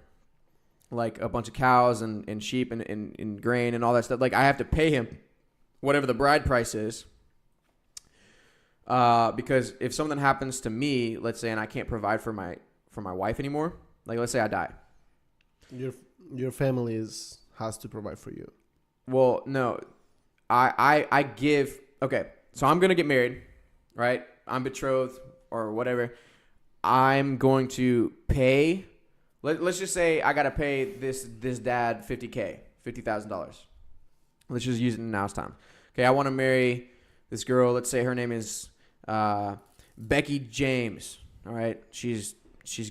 like a bunch of cows and sheep and grain and all that stuff. Like, I have to pay him whatever the bride price is. Because if something happens to me, let's say, and I can't provide for my wife anymore, like let's say I die. Your family has to provide for you. Well, no, I give. Okay, so I'm gonna get married, right? I'm betrothed or whatever. I'm going to pay. Let's just say I gotta pay this dad $50,000. Let's just use it in now's time. Okay, I want to marry this girl. Let's say her name is Becky James. All right, she's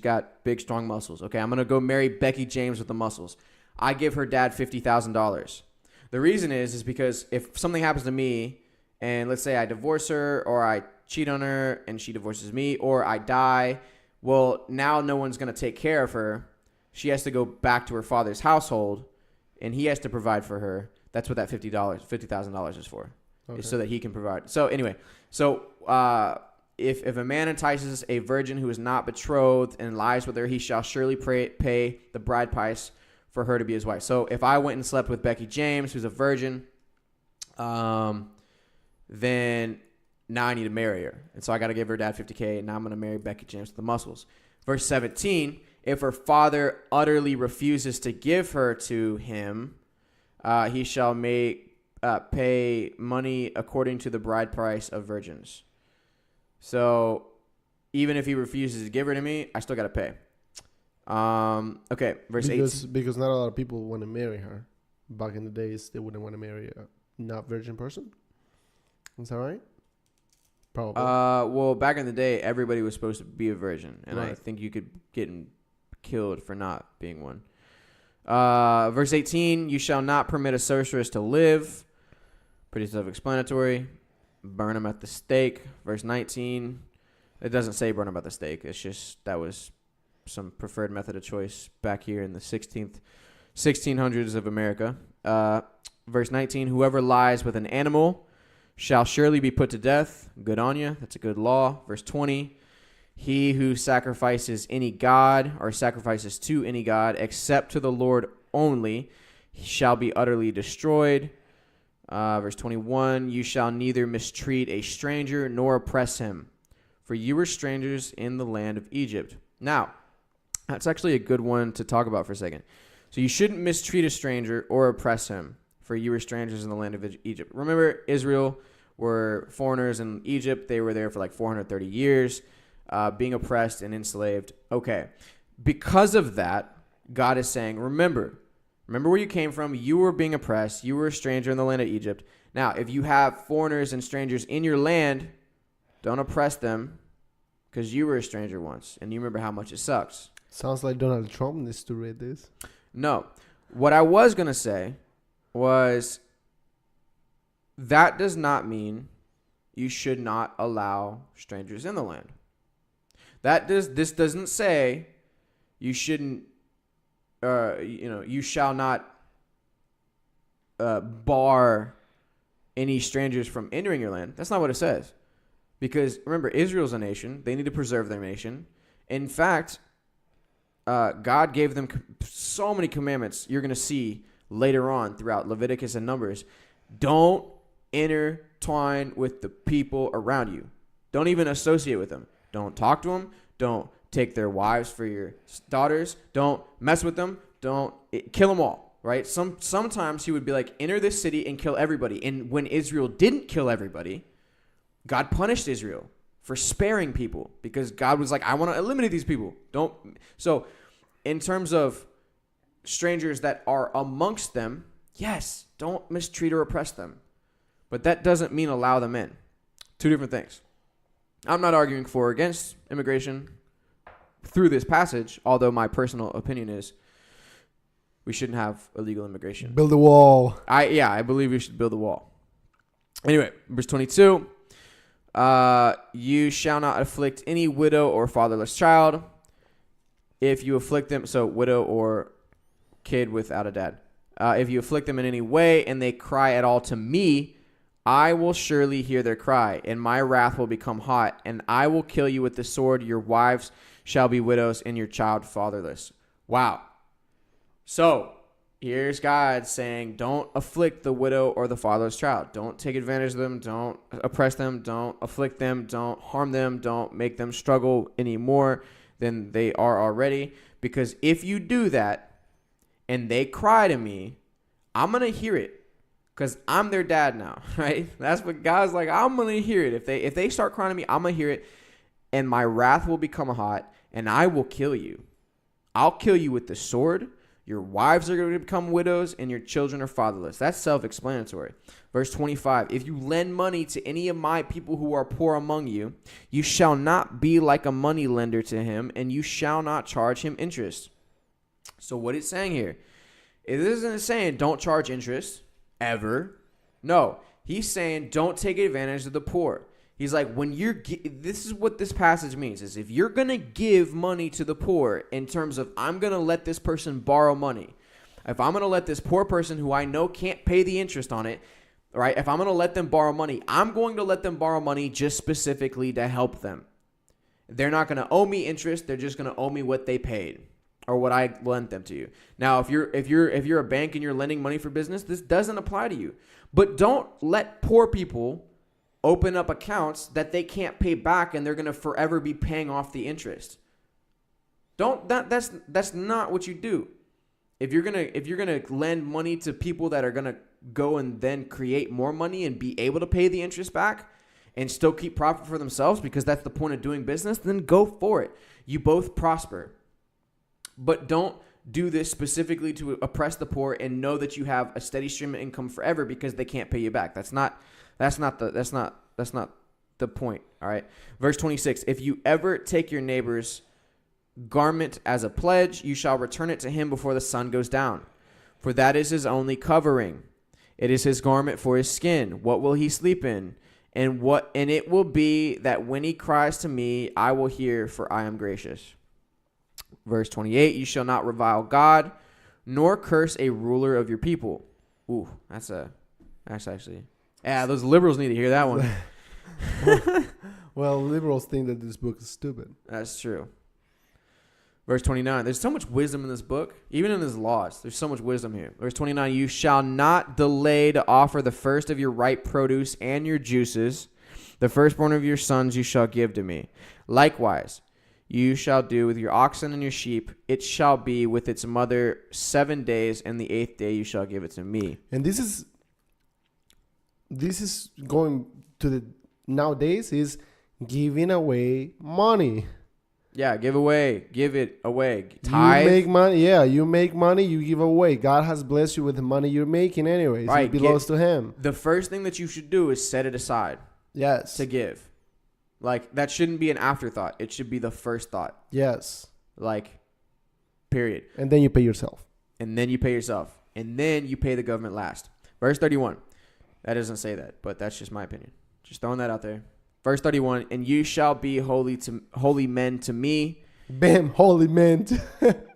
got big, strong muscles. Okay, I'm gonna go marry Becky James with the muscles. I give her dad $50,000. The reason is because if something happens to me, and let's say I divorce her, or I cheat on her, and she divorces me, or I die, well, now no one's gonna take care of her. She has to go back to her father's household, and he has to provide for her. That's what that $50,000 is for. Okay. So that he can provide. So anyway, if a man entices a virgin who is not betrothed and lies with her, he shall surely pay the bride price for her to be his wife. So if I went and slept with Becky James, who's a virgin, then now I need to marry her. And so I got to give her dad $50,000, and now I'm going to marry Becky James with the muscles. Verse 17, if her father utterly refuses to give her to him, he shall pay money according to the bride price of virgins. So even if he refuses to give her to me, I still got to pay. Okay, verse 18. Because not a lot of people want to marry her. Back in the days, they wouldn't want to marry a not virgin person. Is that right? Probably. Well, back in the day, everybody was supposed to be a virgin, and right. I think you could get killed for not being one. Verse 18, you shall not permit a sorceress to live. Pretty self-explanatory. Burn them at the stake. Verse 19, it doesn't say burn them at the stake. It's just that was some preferred method of choice back here in the 1600s of America. Verse 19, whoever lies with an animal shall surely be put to death. Good on you. That's a good law. Verse 20, he who sacrifices any god or sacrifices to any god except to the Lord only shall be utterly destroyed. Verse 21, you shall neither mistreat a stranger nor oppress him, for you were strangers in the land of Egypt. Now, that's actually a good one to talk about for a second. So you shouldn't mistreat a stranger or oppress him, for you were strangers in the land of Egypt. Remember, Israel were foreigners in Egypt. They were there for like 430 years, being oppressed and enslaved. Okay. Because of that, God is saying, remember where you came from. You were being oppressed. You were a stranger in the land of Egypt. Now, if you have foreigners and strangers in your land, don't oppress them, because you were a stranger once, and you remember how much it sucks. Sounds like Donald Trump needs to read this. No. What I was going to say was that does not mean you should not allow strangers in the land. This doesn't say you shouldn't, you shall not bar any strangers from entering your land. That's not what it says. Because remember, Israel's a nation. They need to preserve their nation. In fact, God gave them so many commandments you're going to see later on throughout Leviticus and Numbers. Don't intertwine with the people around you. Don't even associate with them. Don't talk to them. Don't take their wives for your daughters. Don't mess with them. Kill them all, right? Sometimes he would be like, enter this city and kill everybody. And when Israel didn't kill everybody, God punished Israel for sparing people, because God was like, I want to eliminate these people. So in terms of strangers that are amongst them, yes, don't mistreat or oppress them. But that doesn't mean allow them in. Two different things. I'm not arguing for or against immigration through this passage, although my personal opinion is we shouldn't have illegal immigration. Build a wall. I believe we should build a wall. Anyway, verse 22. You shall not afflict any widow or fatherless child. If you afflict them, so widow or kid without a dad. If you afflict them in any way and they cry at all to me, I will surely hear their cry, and my wrath will become hot, and I will kill you with the sword. Your wives shall be widows, and your child fatherless. Wow. So here's God saying, don't afflict the widow or the fatherless child. Don't take advantage of them. Don't oppress them. Don't afflict them. Don't harm them. Don't make them struggle any more than they are already. Because if you do that and they cry to me, I'm going to hear it. Because I'm their dad now, right? That's what God's like. I'm going to hear it. If they start crying to me, I'm going to hear it. And my wrath will become hot, and I will kill you. I'll kill you with the sword. Your wives are going to become widows, and your children are fatherless. That's self-explanatory. Verse 25, if you lend money to any of my people who are poor among you, you shall not be like a money lender to him, and you shall not charge him interest. So what it's saying here, it isn't saying don't charge interest. Ever. No, he's saying don't take advantage of the poor. He's like, this is what this passage means, is if you're going to give money to the poor in terms of I'm going to let this person borrow money, if I'm going to let this poor person who I know can't pay the interest on it, right? If I'm going to let them borrow money, I'm going to let them borrow money just specifically to help them. They're not going to owe me interest. They're just going to owe me what they paid. Or what I lent them to you. Now, if you're a bank and you're lending money for business, this doesn't apply to you. But don't let poor people open up accounts that they can't pay back and they're going to forever be paying off the interest. That's not what you do. If you're gonna lend money to people that are gonna go and then create more money and be able to pay the interest back and still keep profit for themselves, because that's the point of doing business, then go for it. You both prosper. But don't do this specifically to oppress the poor and know that you have a steady stream of income forever because they can't pay you back. That's not the point. All right. Verse 26. If you ever take your neighbor's garment as a pledge, you shall return it to him before the sun goes down. For that is his only covering. It is his garment for his skin. What will he sleep in? And it will be that when he cries to me, I will hear, for I am gracious. Verse 28, you shall not revile God, nor curse a ruler of your people. Ooh, that's actually, those liberals need to hear that one. Well, liberals think that this book is stupid. That's true. Verse 29, there's so much wisdom in this book, even in his laws. There's so much wisdom here. Verse 29, you shall not delay to offer the first of your ripe produce and your juices. The firstborn of your sons you shall give to me. Likewise, you shall do with your oxen and your sheep. It shall be with its mother 7 days, and the 8th day you shall give it to me. And this is going to the nowadays is giving away money. Yeah, give it away. Tithe. You make money. Yeah, you make money, you give away. God has blessed you with the money you're making anyways. Right, it belongs to him. The first thing that you should do is set it aside. Yes. To give. Like, that shouldn't be an afterthought. It should be the first thought. Yes. Like, period. And then you pay yourself. And then you pay yourself. And then you pay the government last. Verse 31. That doesn't say that, but that's just my opinion. Just throwing that out there. Verse 31. And you shall be holy men to me. Bam, holy men.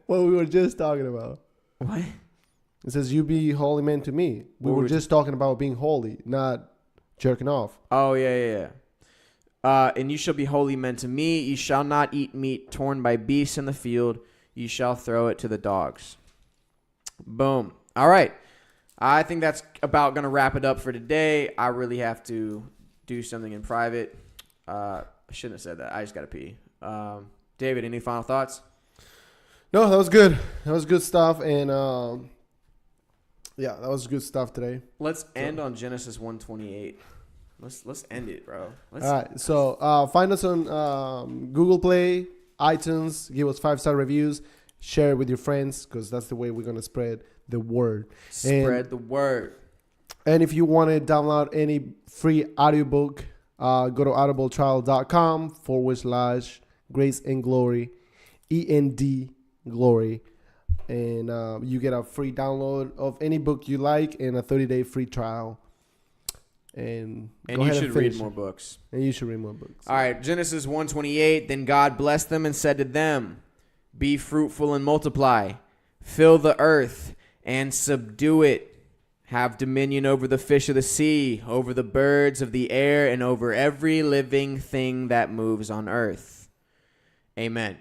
What we were just talking about. What? It says, you be holy men to me. We were just talking about being holy, not jerking off. Oh, yeah. And you shall be holy men to me. You shall not eat meat torn by beasts in the field. You shall throw it to the dogs. Boom. All right. I think that's about going to wrap it up for today. I really have to do something in private. I shouldn't have said that. I just got to pee. David, any final thoughts? No, that was good. That was good stuff. And that was good stuff today. Let's end on Genesis 1:28. Let's end it, bro. All right. So find us on Google Play, iTunes. Give us 5-star reviews. Share it with your friends, because that's the way we're going to spread the word. Spread the word. And if you want to download any free audiobook, go to audibletrial.com/Grace and Glory, END Glory. And you get a free download of any book you like and a 30-day free trial. And you should read more books. And you should read more books. All right, Genesis 1:28. Then God blessed them and said to them, be fruitful and multiply. Fill the earth and subdue it. Have dominion over the fish of the sea, over the birds of the air, and over every living thing that moves on earth. Amen.